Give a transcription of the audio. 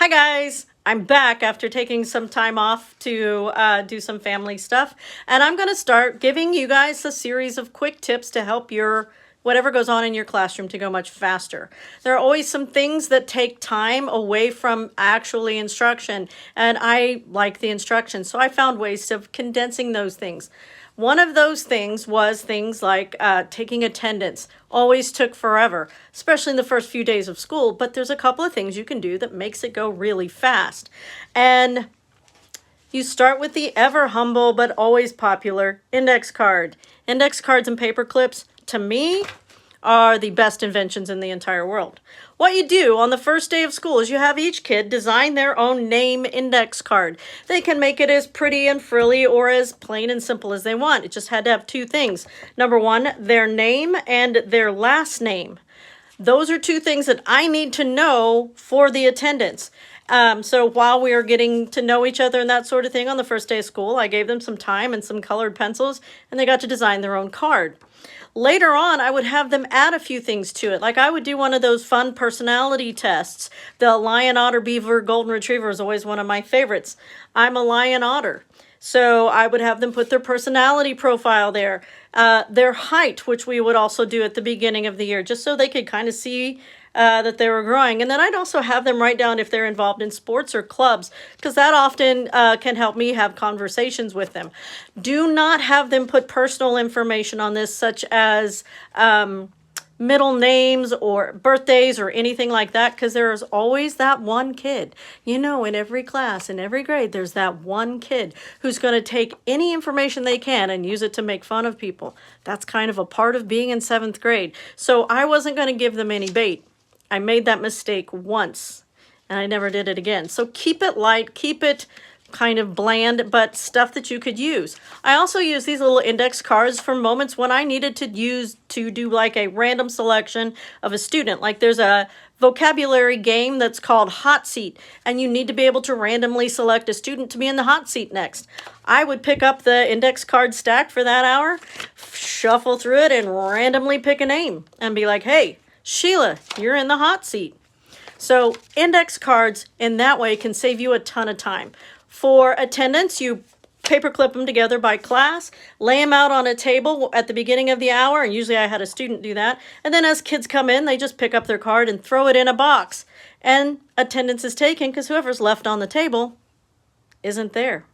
Hi guys, I'm back after taking some time off to do some family stuff, and I'm going to start giving you guys a series of quick tips to help your whatever goes on in your classroom to go much faster. There are always some things that take time away from actually instruction, and I like the instruction, so I found ways of condensing those things. One of those things was things like taking attendance. Always took forever, especially in the first few days of school, but there's a couple of things you can do that makes it go really fast. And you start with the ever humble but always popular index card. Index cards and paper clips, to me, are the best inventions in the entire world. What you do on the first day of school is you have each kid design their own name index card. They can make it as pretty and frilly or as plain and simple as they want. It just had to have two things. Number one, their name and their last name. Those are two things that I need to know for the attendance. So while we were getting to know each other and that sort of thing on the first day of school, I gave them some time and some colored pencils, and they got to design their own card. Later on, I would have them add a few things to it. Like I would do one of those fun personality tests. The lion, otter, beaver, golden retriever is always one of my favorites. I'm a lion otter. So I would have them put their personality profile there, their height, which we would also do at the beginning of the year, just so they could kind of see that they were growing. And then I'd also have them write down if they're involved in sports or clubs, because that often can help me have conversations with them. Do not have them put personal information on this, such as middle names or birthdays or anything like that, because there is always that one kid, in every class, in every grade, there's that one kid who's going to take any information they can and use it to make fun of people. That's kind of a part of being in 7th grade. So I wasn't going to give them any bait. I made that mistake once and I never did it again. So keep it light, keep it kind of bland, but stuff that you could use. I also use these little index cards for moments when I needed to do like a random selection of a student. Like there's a vocabulary game that's called Hot Seat, and you need to be able to randomly select a student to be in the hot seat next. I would pick up the index card stack for that hour, shuffle through it, and randomly pick a name and be like, hey, Sheila, you're in the hot seat. So index cards in that way can save you a ton of time. For attendance, you paperclip them together by class, lay them out on a table at the beginning of the hour, and usually I had a student do that. And then as kids come in, they just pick up their card and throw it in a box. And attendance is taken because whoever's left on the table isn't there.